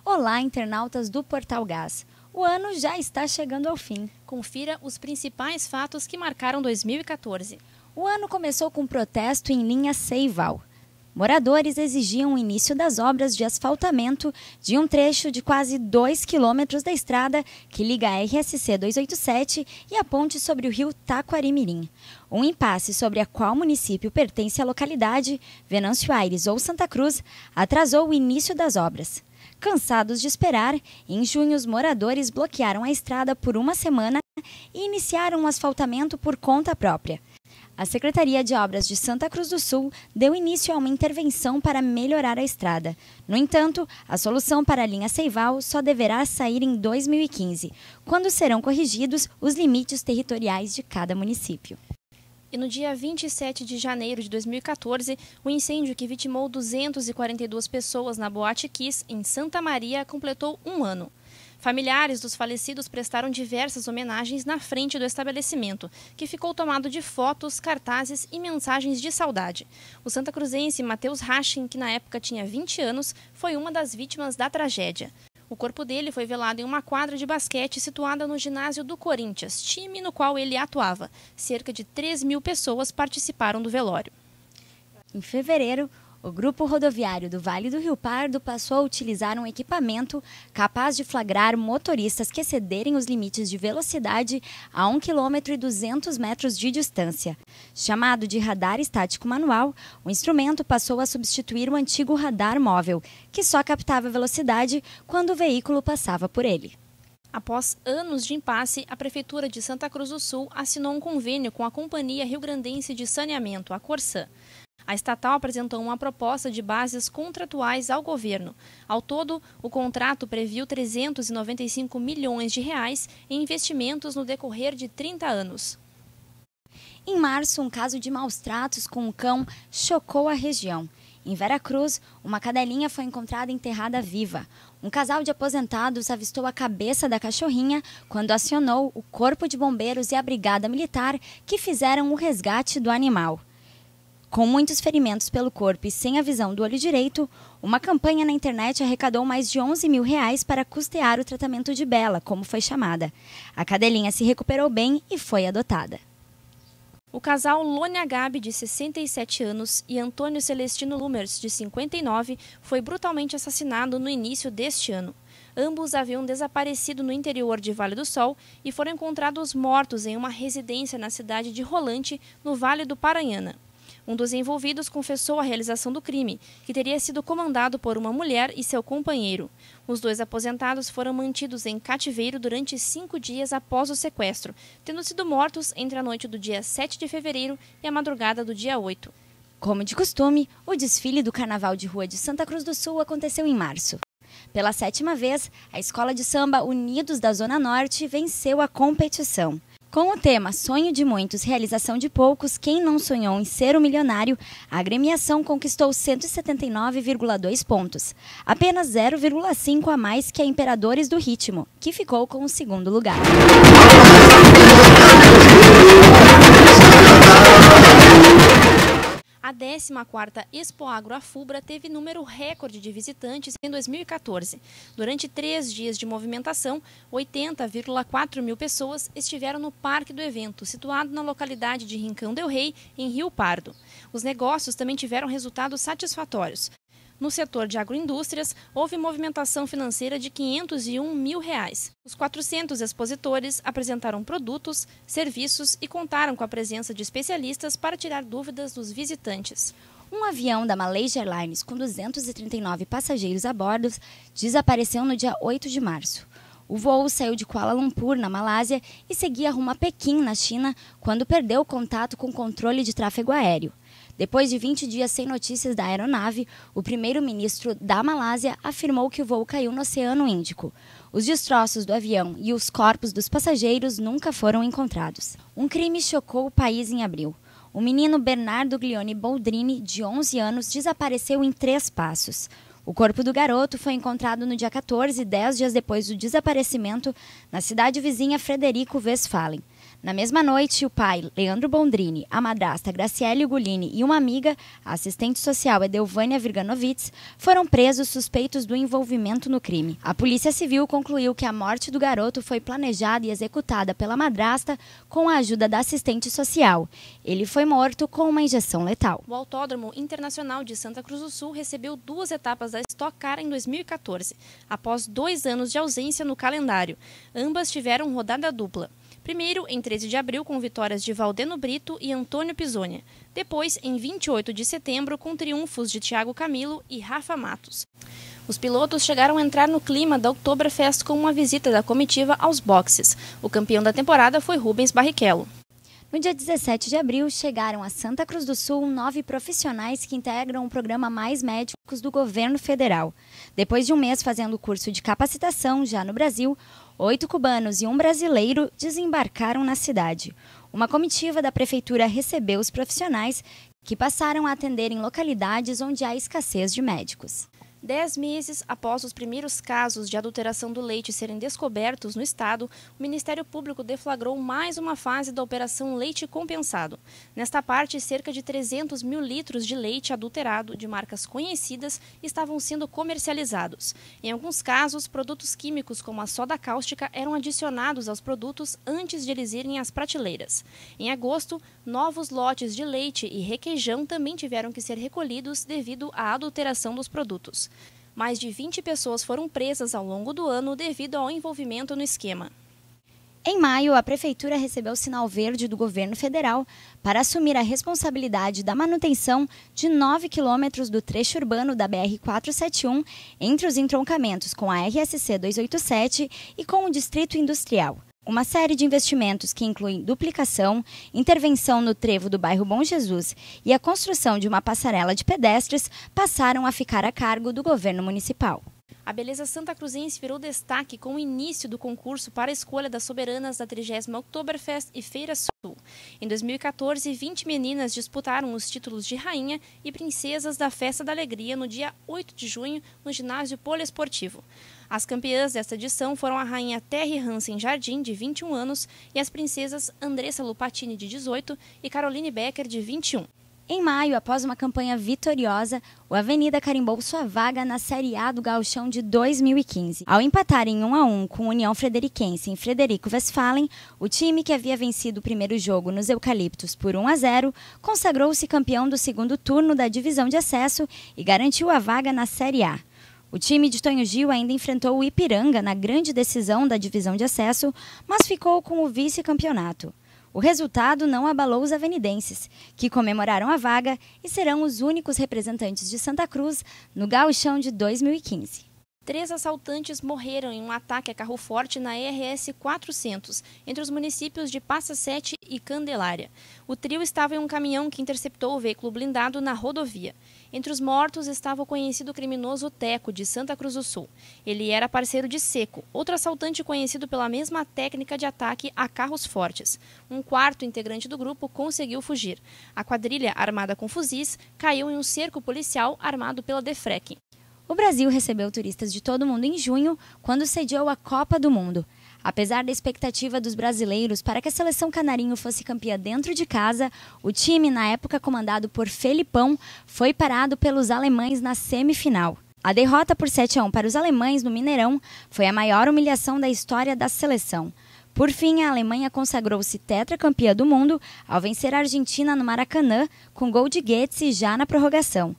Olá, internautas do Portal Gás. O ano já está chegando ao fim. Confira os principais fatos que marcaram 2014. O ano começou com um protesto em linha Seival. Moradores exigiam o início das obras de asfaltamento de um trecho de quase 2 quilômetros da estrada que liga a RSC 287 e a ponte sobre o rio Taquarimirim. Um impasse sobre a qual município pertence à localidade, Venâncio Aires ou Santa Cruz, atrasou o início das obras. Cansados de esperar, em junho os moradores bloquearam a estrada por uma semana e iniciaram o asfaltamento por conta própria. A Secretaria de Obras de Santa Cruz do Sul deu início a uma intervenção para melhorar a estrada. No entanto, a solução para a linha Seival só deverá sair em 2015, quando serão corrigidos os limites territoriais de cada município. E no dia 27 de janeiro de 2014, o incêndio que vitimou 242 pessoas na Boate Kiss, em Santa Maria, completou um ano. Familiares dos falecidos prestaram diversas homenagens na frente do estabelecimento, que ficou tomado de fotos, cartazes e mensagens de saudade. O santacruzense Matheus Rachin, que na época tinha 20 anos, foi uma das vítimas da tragédia. O corpo dele foi velado em uma quadra de basquete situada no ginásio do Corinthians, time no qual ele atuava. Cerca de 3.000 pessoas participaram do velório. Em fevereiro, o Grupo Rodoviário do Vale do Rio Pardo passou a utilizar um equipamento capaz de flagrar motoristas que excederem os limites de velocidade a 1,2 km de distância. Chamado de radar estático manual, o instrumento passou a substituir o antigo radar móvel, que só captava velocidade quando o veículo passava por ele. Após anos de impasse, a Prefeitura de Santa Cruz do Sul assinou um convênio com a Companhia Rio-Grandense de Saneamento, a Corsan. A estatal apresentou uma proposta de bases contratuais ao governo. Ao todo, o contrato previu R$ 395 milhões em investimentos no decorrer de 30 anos. Em março, um caso de maus-tratos com um cão chocou a região. Em Veracruz, uma cadelinha foi encontrada enterrada viva. Um casal de aposentados avistou a cabeça da cachorrinha quando acionou o Corpo de Bombeiros e a Brigada Militar, que fizeram o resgate do animal. Com muitos ferimentos pelo corpo e sem a visão do olho direito, uma campanha na internet arrecadou mais de R$ 11 mil para custear o tratamento de Bela, como foi chamada. A cadelinha se recuperou bem e foi adotada. O casal Lônia Gabi, de 67 anos, e Antônio Celestino Lumers, de 59, foi brutalmente assassinado no início deste ano. Ambos haviam desaparecido no interior de Vale do Sol e foram encontrados mortos em uma residência na cidade de Rolante, no Vale do Paranhana. Um dos envolvidos confessou a realização do crime, que teria sido comandado por uma mulher e seu companheiro. Os dois aposentados foram mantidos em cativeiro durante 5 dias após o sequestro, tendo sido mortos entre a noite do dia 7 de fevereiro e a madrugada do dia 8. Como de costume, o desfile do Carnaval de Rua de Santa Cruz do Sul aconteceu em março. Pela 7ª vez, a escola de samba Unidos da Zona Norte venceu a competição. Com o tema Sonho de Muitos, Realização de Poucos, quem não sonhou em ser um milionário, a agremiação conquistou 179,2 pontos, apenas 0,5 a mais que a Imperadores do Ritmo, que ficou com o segundo lugar. A 14ª Expo Agro Afubra teve número recorde de visitantes em 2014. Durante 3 dias de movimentação, 80,4 mil pessoas estiveram no parque do evento, situado na localidade de Rincão del Rei, em Rio Pardo. Os negócios também tiveram resultados satisfatórios. No setor de agroindústrias, houve movimentação financeira de R$ 501 mil. Os 400 expositores apresentaram produtos, serviços e contaram com a presença de especialistas para tirar dúvidas dos visitantes. Um avião da Malaysia Airlines com 239 passageiros a bordo desapareceu no dia 8 de março. O voo saiu de Kuala Lumpur, na Malásia, e seguia rumo a Pequim, na China, quando perdeu contato com o controle de tráfego aéreo. Depois de 20 dias sem notícias da aeronave, o primeiro-ministro da Malásia afirmou que o voo caiu no Oceano Índico. Os destroços do avião e os corpos dos passageiros nunca foram encontrados. Um crime chocou o país em abril. O menino Bernardo Glione Boldrini, de 11 anos, desapareceu em 3 passos. O corpo do garoto foi encontrado no dia 14, 10 dias depois do desaparecimento, na cidade vizinha Frederico Westphalen. Na mesma noite, o pai, Leandro Bondrini, a madrasta Graciele Ugolini e uma amiga, a assistente social Edelvânia Virganovitz, foram presos suspeitos do envolvimento no crime. A Polícia Civil concluiu que a morte do garoto foi planejada e executada pela madrasta com a ajuda da assistente social. Ele foi morto com uma injeção letal. O Autódromo Internacional de Santa Cruz do Sul recebeu 2 etapas da Stock Car em 2014, após 2 anos de ausência no calendário. Ambas tiveram rodada dupla. Primeiro, em 13 de abril, com vitórias de Valdeno Brito e Antônio Pisoni. Depois, em 28 de setembro, com triunfos de Thiago Camilo e Rafa Matos. Os pilotos chegaram a entrar no clima da Oktoberfest com uma visita da comitiva aos boxes. O campeão da temporada foi Rubens Barrichello. No dia 17 de abril, chegaram a Santa Cruz do Sul 9 profissionais que integram o programa Mais Médicos do governo federal. Depois de um mês fazendo curso de capacitação já no Brasil, 8 cubanos e um brasileiro desembarcaram na cidade. Uma comitiva da prefeitura recebeu os profissionais que passaram a atender em localidades onde há escassez de médicos. 10 meses após os primeiros casos de adulteração do leite serem descobertos no estado, o Ministério Público deflagrou mais uma fase da Operação Leite Compensado. Nesta parte, cerca de 300 mil litros de leite adulterado de marcas conhecidas estavam sendo comercializados. Em alguns casos, produtos químicos como a soda cáustica eram adicionados aos produtos antes de eles irem às prateleiras. Em agosto, novos lotes de leite e requeijão também tiveram que ser recolhidos devido à adulteração dos produtos. Mais de 20 pessoas foram presas ao longo do ano devido ao envolvimento no esquema. Em maio, a Prefeitura recebeu sinal verde do governo federal para assumir a responsabilidade da manutenção de 9 quilômetros do trecho urbano da BR-471 entre os entroncamentos com a RSC 287 e com o Distrito Industrial. Uma série de investimentos que incluem duplicação, intervenção no trevo do bairro Bom Jesus e a construção de uma passarela de pedestres passaram a ficar a cargo do governo municipal. A beleza santacruzense virou destaque com o início do concurso para a escolha das soberanas da 30ª Oktoberfest e Feira Sul. Em 2014, 20 meninas disputaram os títulos de rainha e princesas da Festa da Alegria no dia 8 de junho no ginásio poliesportivo. As campeãs desta edição foram a rainha Terry Hansen Jardim, de 21 anos, e as princesas Andressa Lupatini, de 18, e Caroline Becker, de 21. Em maio, após uma campanha vitoriosa, o Avenida carimbou sua vaga na Série A do Gauchão de 2015. Ao empatar em 1-1 com a União Frederiquense em Frederico Westphalen, o time que havia vencido o primeiro jogo nos Eucaliptos por 1-0, consagrou-se campeão do segundo turno da divisão de acesso e garantiu a vaga na Série A. O time de Tonho Gil ainda enfrentou o Ipiranga na grande decisão da divisão de acesso, mas ficou com o vice-campeonato. O resultado não abalou os avenidenses, que comemoraram a vaga e serão os únicos representantes de Santa Cruz no Gauchão de 2015. 3 assaltantes morreram em um ataque a carro forte na RS 400, entre os municípios de Passa Sete e Candelária. O trio estava em um caminhão que interceptou o veículo blindado na rodovia. Entre os mortos estava o conhecido criminoso Teco, de Santa Cruz do Sul. Ele era parceiro de Seco, outro assaltante conhecido pela mesma técnica de ataque a carros fortes. Um quarto integrante do grupo conseguiu fugir. A quadrilha, armada com fuzis, caiu em um cerco policial armado pela Defrec. O Brasil recebeu turistas de todo o mundo em junho, quando sediou a Copa do Mundo. Apesar da expectativa dos brasileiros para que a seleção canarinho fosse campeã dentro de casa, o time, na época comandado por Felipão, foi parado pelos alemães na semifinal. A derrota por 7-1 para os alemães no Mineirão foi a maior humilhação da história da seleção. Por fim, a Alemanha consagrou-se tetracampeã do mundo ao vencer a Argentina no Maracanã, com gol de Götze já na prorrogação.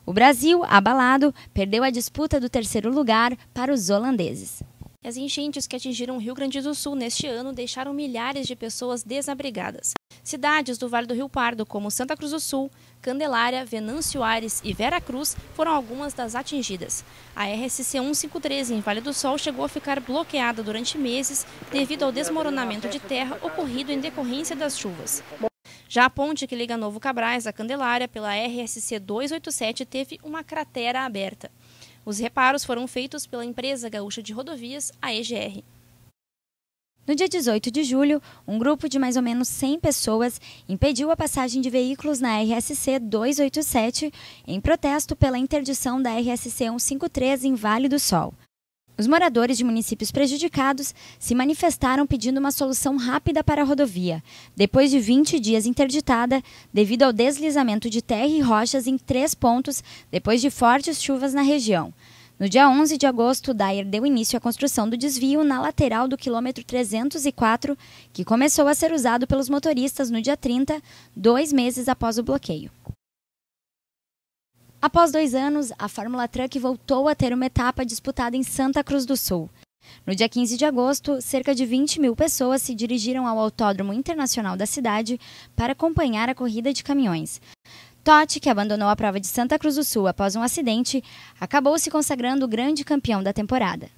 O Brasil, abalado, perdeu a disputa do terceiro lugar para os holandeses. As enchentes que atingiram o Rio Grande do Sul neste ano deixaram milhares de pessoas desabrigadas. Cidades do Vale do Rio Pardo, como Santa Cruz do Sul, Candelária, Venâncio Aires e Vera Cruz, foram algumas das atingidas. A RSC 153 em Vale do Sol chegou a ficar bloqueada durante meses devido ao desmoronamento de terra ocorrido em decorrência das chuvas. Já a ponte que liga Novo Cabrais a Candelária pela RSC 287 teve uma cratera aberta. Os reparos foram feitos pela empresa gaúcha de rodovias, a EGR. No dia 18 de julho, um grupo de mais ou menos 100 pessoas impediu a passagem de veículos na RSC 287 em protesto pela interdição da RSC 153 em Vale do Sol. Os moradores de municípios prejudicados se manifestaram pedindo uma solução rápida para a rodovia, depois de 20 dias interditada devido ao deslizamento de terra e rochas em 3 pontos depois de fortes chuvas na região. No dia 11 de agosto, o DAER deu início à construção do desvio na lateral do quilômetro 304, que começou a ser usado pelos motoristas no dia 30, 2 meses após o bloqueio. Após 2 anos, a Fórmula Truck voltou a ter uma etapa disputada em Santa Cruz do Sul. No dia 15 de agosto, cerca de 20 mil pessoas se dirigiram ao Autódromo Internacional da cidade para acompanhar a corrida de caminhões. Totti, que abandonou a prova de Santa Cruz do Sul após um acidente, acabou se consagrando o grande campeão da temporada.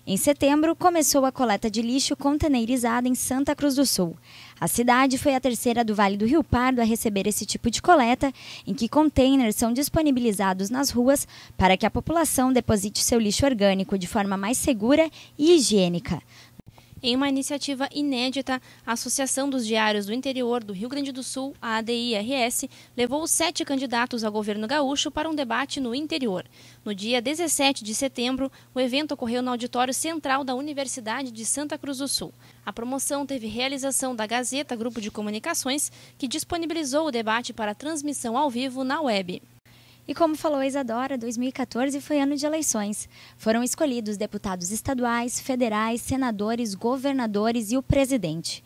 Em setembro, começou a coleta de lixo containerizada em Santa Cruz do Sul. A cidade foi a terceira do Vale do Rio Pardo a receber esse tipo de coleta, em que containers são disponibilizados nas ruas para que a população deposite seu lixo orgânico de forma mais segura e higiênica. Em uma iniciativa inédita, a Associação dos Diários do Interior do Rio Grande do Sul, a ADI-RS, levou 7 candidatos ao governo gaúcho para um debate no interior. No dia 17 de setembro, o evento ocorreu no auditório central da Universidade de Santa Cruz do Sul. A promoção teve realização da Gazeta Grupo de Comunicações, que disponibilizou o debate para transmissão ao vivo na web. E como falou a Isadora, 2014 foi ano de eleições. Foram escolhidos deputados estaduais, federais, senadores, governadores e o presidente.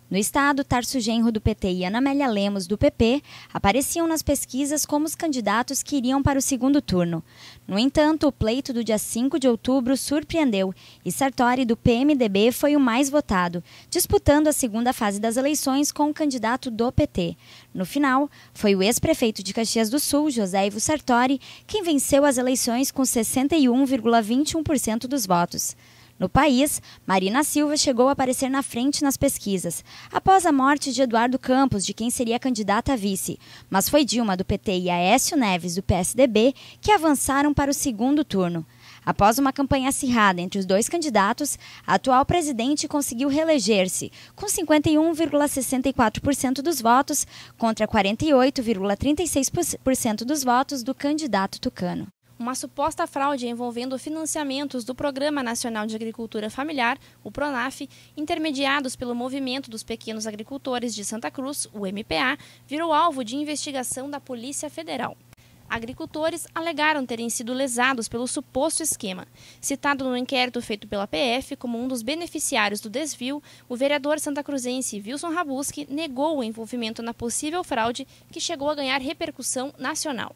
No estado, Tarso Genro, do PT, e Ana Amélia Lemos, do PP, apareciam nas pesquisas como os candidatos que iriam para o segundo turno. No entanto, o pleito do dia 5 de outubro surpreendeu e Sartori, do PMDB, foi o mais votado, disputando a segunda fase das eleições com o candidato do PT. No final, foi o ex-prefeito de Caxias do Sul, José Ivo Sartori, quem venceu as eleições com 61,21% dos votos. No país, Marina Silva chegou a aparecer na frente nas pesquisas, após a morte de Eduardo Campos, de quem seria candidata a vice, mas foi Dilma, do PT, e Aécio Neves, do PSDB, que avançaram para o segundo turno. Após uma campanha acirrada entre os dois candidatos, a atual presidente conseguiu reeleger-se, com 51,64% dos votos contra 48,36% dos votos do candidato tucano. Uma suposta fraude envolvendo financiamentos do Programa Nacional de Agricultura Familiar, o PRONAF, intermediados pelo Movimento dos Pequenos Agricultores de Santa Cruz, o MPA, virou alvo de investigação da Polícia Federal. Agricultores alegaram terem sido lesados pelo suposto esquema. Citado no inquérito feito pela PF como um dos beneficiários do desvio, o vereador santacruzense Wilson Rabuski negou o envolvimento na possível fraude, que chegou a ganhar repercussão nacional.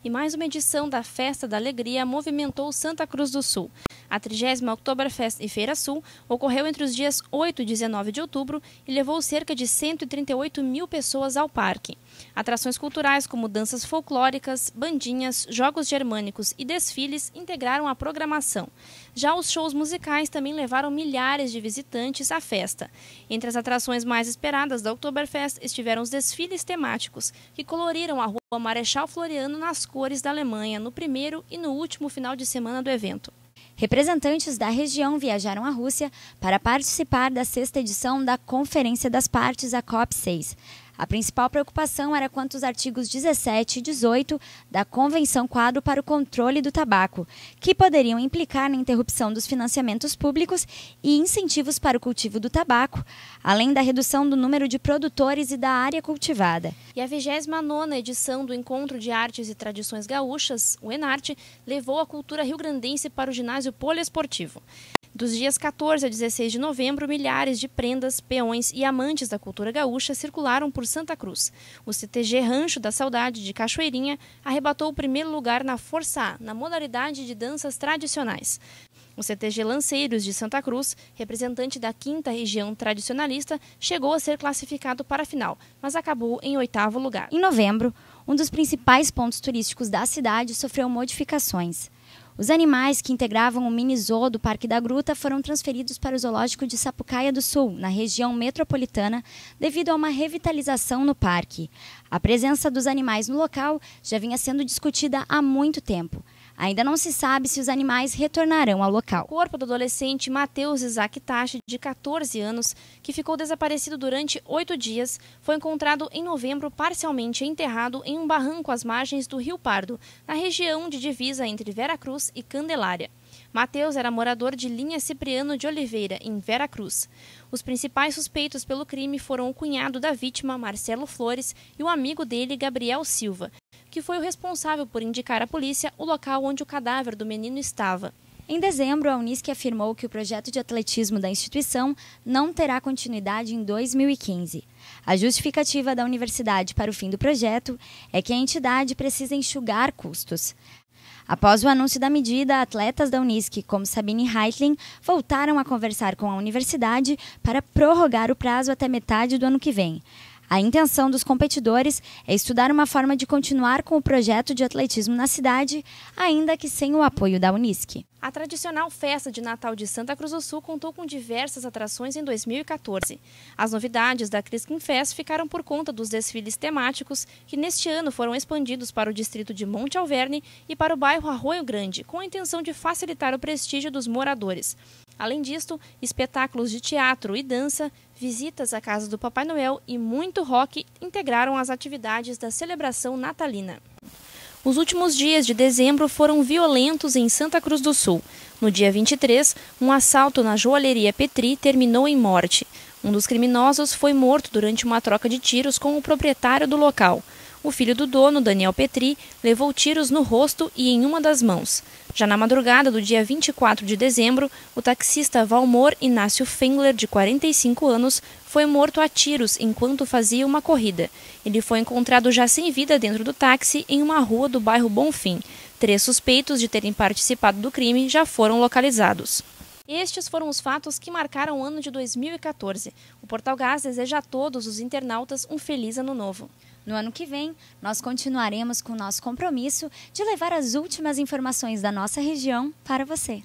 E mais uma edição da Festa da Alegria movimentou Santa Cruz do Sul. A 30ª Oktoberfest e Feira Sul ocorreu entre os dias 8 e 19 de outubro e levou cerca de 138 mil pessoas ao parque. Atrações culturais como danças folclóricas, bandinhas, jogos germânicos e desfiles integraram a programação. Já os shows musicais também levaram milhares de visitantes à festa. Entre as atrações mais esperadas da Oktoberfest estiveram os desfiles temáticos, que coloriram a Rua Marechal Floriano nas cores da Alemanha no primeiro e no último final de semana do evento. Representantes da região viajaram à Rússia para participar da 6ª edição da Conferência das Partes, a COP6. A principal preocupação era quanto aos artigos 17 e 18 da Convenção Quadro para o Controle do Tabaco, que poderiam implicar na interrupção dos financiamentos públicos e incentivos para o cultivo do tabaco, além da redução do número de produtores e da área cultivada. E a 29ª edição do Encontro de Artes e Tradições Gaúchas, o ENARTE, levou a cultura rio-grandense para o ginásio poliesportivo. Dos dias 14 a 16 de novembro, milhares de prendas, peões e amantes da cultura gaúcha circularam por Santa Cruz. O CTG Rancho da Saudade de Cachoeirinha arrebatou o primeiro lugar na Força A, na modalidade de danças tradicionais. O CTG Lanceiros de Santa Cruz, representante da 5ª Região Tradicionalista, chegou a ser classificado para a final, mas acabou em 8º lugar. Em novembro, um dos principais pontos turísticos da cidade sofreu modificações. Os animais que integravam o mini-zoo do Parque da Gruta foram transferidos para o Zoológico de Sapucaia do Sul, na região metropolitana, devido a uma revitalização no parque. A presença dos animais no local já vinha sendo discutida há muito tempo. Ainda não se sabe se os animais retornarão ao local. O corpo do adolescente Matheus Isaac Tachi, de 14 anos, que ficou desaparecido durante 8 dias, foi encontrado em novembro parcialmente enterrado em um barranco às margens do Rio Pardo, na região de divisa entre Veracruz e Candelária. Matheus era morador de Linha Cipriano de Oliveira, em Veracruz. Os principais suspeitos pelo crime foram o cunhado da vítima, Marcelo Flores, e o amigo dele, Gabriel Silva, que foi o responsável por indicar à polícia o local onde o cadáver do menino estava. Em dezembro, a Unisc afirmou que o projeto de atletismo da instituição não terá continuidade em 2015. A justificativa da universidade para o fim do projeto é que a entidade precisa enxugar custos. Após o anúncio da medida, atletas da Unisc, como Sabine Heitling, voltaram a conversar com a universidade para prorrogar o prazo até metade do ano que vem. A intenção dos competidores é estudar uma forma de continuar com o projeto de atletismo na cidade, ainda que sem o apoio da Unisc. A tradicional festa de Natal de Santa Cruz do Sul contou com diversas atrações em 2014. As novidades da Crisquim Fest ficaram por conta dos desfiles temáticos, que neste ano foram expandidos para o distrito de Monte Alverne e para o bairro Arroio Grande, com a intenção de facilitar o prestígio dos moradores. Além disto, espetáculos de teatro e dança, visitas à casa do Papai Noel e muito rock integraram as atividades da celebração natalina. Os últimos dias de dezembro foram violentos em Santa Cruz do Sul. No dia 23, um assalto na joalheria Petri terminou em morte. Um dos criminosos foi morto durante uma troca de tiros com o proprietário do local. O filho do dono, Daniel Petri, levou tiros no rosto e em uma das mãos. Já na madrugada do dia 24 de dezembro, o taxista Valmor Inácio Fengler, de 45 anos, foi morto a tiros enquanto fazia uma corrida. Ele foi encontrado já sem vida dentro do táxi em uma rua do bairro Bonfim. 3 suspeitos de terem participado do crime já foram localizados. Estes foram os fatos que marcaram o ano de 2014. O Portal Gás deseja a todos os internautas um feliz ano novo. No ano que vem, nós continuaremos com o nosso compromisso de levar as últimas informações da nossa região para você.